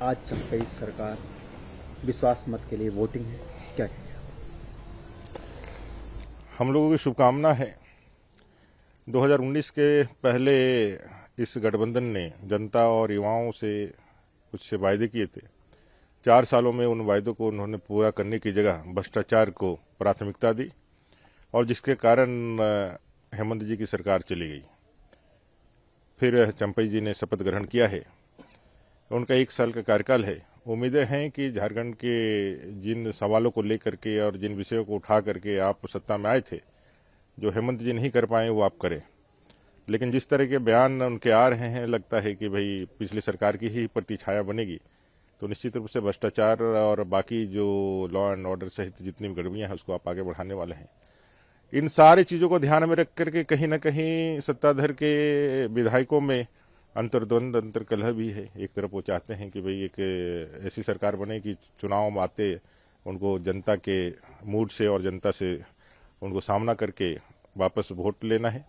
आज चंपई सरकार विश्वास मत के लिए वोटिंग है, क्या कहेंगे? हम लोगों की शुभकामना है। 2019 के पहले इस गठबंधन ने जनता और युवाओं से कुछ वायदे किए थे। 4 सालों में उन वायदों को उन्होंने पूरा करने की जगह भ्रष्टाचार को प्राथमिकता दी और जिसके कारण हेमंत जी की सरकार चली गई। फिर चंपई जी ने शपथ ग्रहण किया है। उनका 1 साल का कार्यकाल है। उम्मीदें हैं कि झारखंड के जिन सवालों को लेकर के और जिन विषयों को उठा करके आप सत्ता में आए थे, जो हेमंत जी नहीं कर पाए वो आप करें। लेकिन जिस तरह के बयान उनके आ रहे हैं, लगता है कि भाई पिछली सरकार की ही प्रतिछाया बनेगी। तो निश्चित रूप से भ्रष्टाचार और बाकी जो लॉ एंड ऑर्डर सहित जितनी भी गड़बड़ियां हैं उसको आप आगे बढ़ाने वाले हैं। इन सारी चीजों को ध्यान में रख करके कहीं न कहीं सत्ताधर के विधायकों में अंतर्द्वंद अंतर्कलह भी है। एक तरफ वो चाहते हैं कि भाई एक ऐसी सरकार बने कि चुनाव आते उनको जनता के मूड से और जनता से उनको सामना करके वापस वोट लेना है।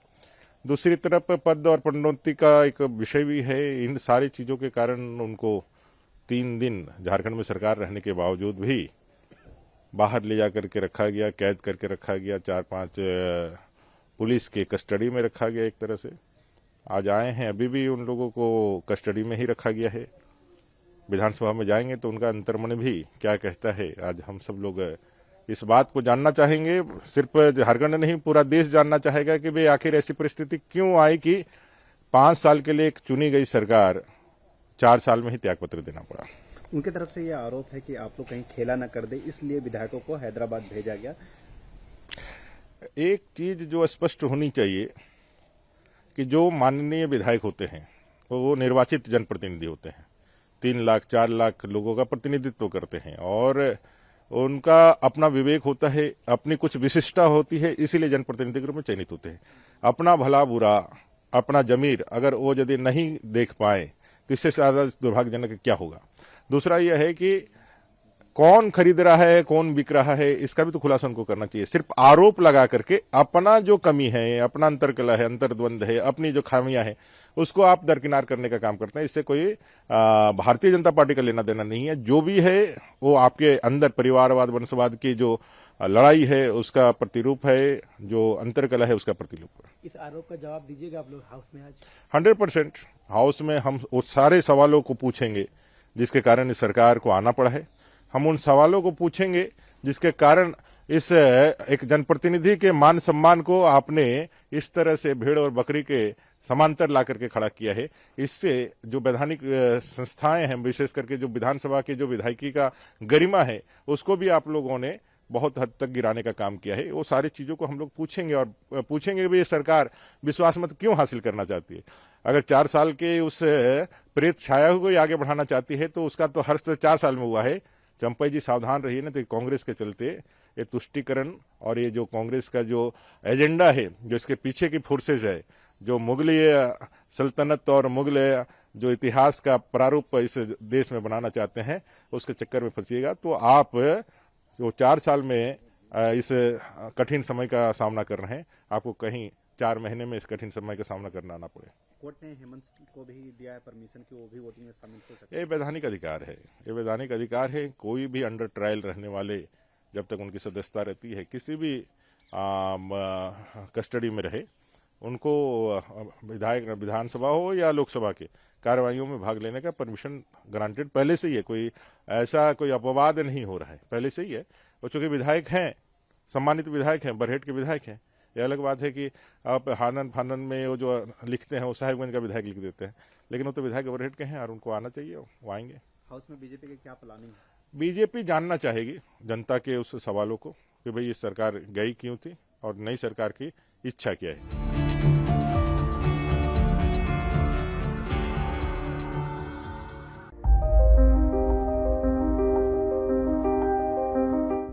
दूसरी तरफ पद और पदोन्नति का एक विषय भी है। इन सारी चीजों के कारण उनको 3 दिन झारखंड में सरकार रहने के बावजूद भी बाहर ले जाकर के रखा गया, कैद करके रखा गया, 4-5 पुलिस के कस्टडी में रखा गया। एक तरह से आज आए हैं, अभी भी उन लोगों को कस्टडी में ही रखा गया है। विधानसभा में जाएंगे तो उनका अंतर्मन भी क्या कहता है, आज हम सब लोग इस बात को जानना चाहेंगे। सिर्फ झारखंड नहीं, पूरा देश जानना चाहेगा कि भाई आखिर ऐसी परिस्थिति क्यों आई कि 5 साल के लिए एक चुनी गई सरकार 4 साल में ही त्यागपत्र देना पड़ा। उनकी तरफ से यह आरोप है कि आप लोग कहीं खेला न कर दे, इसलिए विधायकों को हैदराबाद भेजा गया। एक चीज जो स्पष्ट होनी चाहिए कि जो माननीय विधायक होते हैं वो निर्वाचित जनप्रतिनिधि होते हैं। 3 लाख 4 लाख लोगों का प्रतिनिधित्व करते हैं और उनका अपना विवेक होता है, अपनी कुछ विशिष्टता होती है, इसीलिए जनप्रतिनिधि के रूप में चयनित होते हैं। अपना भला बुरा, अपना जमीर अगर वो यदि नहीं देख पाए तो इससे ज्यादा दुर्भाग्यजनक क्या होगा। दूसरा यह है कि कौन खरीद रहा है, कौन बिक रहा है, इसका भी तो खुलासा उनको करना चाहिए। सिर्फ आरोप लगा करके अपना जो कमी है, अपना अंतर्कलह है, अंतर्द्वंद है, अपनी जो खामियां हैं उसको आप दरकिनार करने का काम करते हैं। इससे कोई भारतीय जनता पार्टी का लेना देना नहीं है। जो भी है वो आपके अंदर परिवारवाद वंशवाद की जो लड़ाई है उसका प्रतिरूप है, जो अंतर्कलह है उसका प्रतिरूप है। इस आरोप का जवाब दीजिएगा आप लोग हाउस में आज? 100% हाउस में हम उस सारे सवालों को पूछेंगे जिसके कारण इस सरकार को आना पड़ा है। हम उन सवालों को पूछेंगे जिसके कारण इस एक जनप्रतिनिधि के मान सम्मान को आपने इस तरह से भेड़ और बकरी के समांतर ला करके खड़ा किया है। इससे जो वैधानिक संस्थाएं हैं, विशेष करके जो विधानसभा की जो विधायकी का गरिमा है, उसको भी आप लोगों ने बहुत हद तक गिराने का काम किया है। वो सारी चीजों को हम लोग पूछेंगे और पूछेंगे भी ये सरकार विश्वास मत क्यों हासिल करना चाहती है। अगर 4 साल के उस प्रेत छाया हुई आगे बढ़ाना चाहती है तो उसका तो हर्ष 4 साल में हुआ है। चंपई जी सावधान रहिए ना, तो कांग्रेस के चलते ये तुष्टीकरण और ये जो कांग्रेस का जो एजेंडा है, जो इसके पीछे की फोर्सेज है, जो मुगलीय सल्तनत और मुगल जो इतिहास का प्रारूप इस देश में बनाना चाहते हैं, उसके चक्कर में फंसिएगा तो आप जो 4 साल में इस कठिन समय का सामना कर रहे हैं, आपको कहीं 4 महीने में इस कठिन समय का सामना करना ना पड़े। कोर्ट ने हेमंत को भी दिया है परमिशन कि वो भी वोटिंग में शामिल हो सकते हैं। ये वैधानिक अधिकार है, ये वैधानिक अधिकार है। कोई भी अंडर ट्रायल रहने वाले जब तक उनकी सदस्यता रहती है, किसी भी कस्टडी में रहे, उनको विधायक विधानसभा हो या लोकसभा के कार्रवाइयों में भाग लेने का परमिशन ग्रांटेड पहले से ही है। कोई ऐसा कोई अपवाद नहीं हो रहा है, पहले से ही है। और चूंकि विधायक हैं, सम्मानित विधायक हैं, बरहेट के विधायक हैं। ये अलग बात है कि आप हानन फानन में वो जो लिखते हैं वो साहिबगंज का विधायक लिख देते हैं, लेकिन वो तो विधायक बरहेट के हैं और उनको आना चाहिए, वो आएंगे। हाउस में बीजेपी के क्या प्लानिंग है? बीजेपी जानना चाहेगी जनता के उस सवालों को कि भाई ये सरकार गई क्यों थी और नई सरकार की इच्छा क्या है।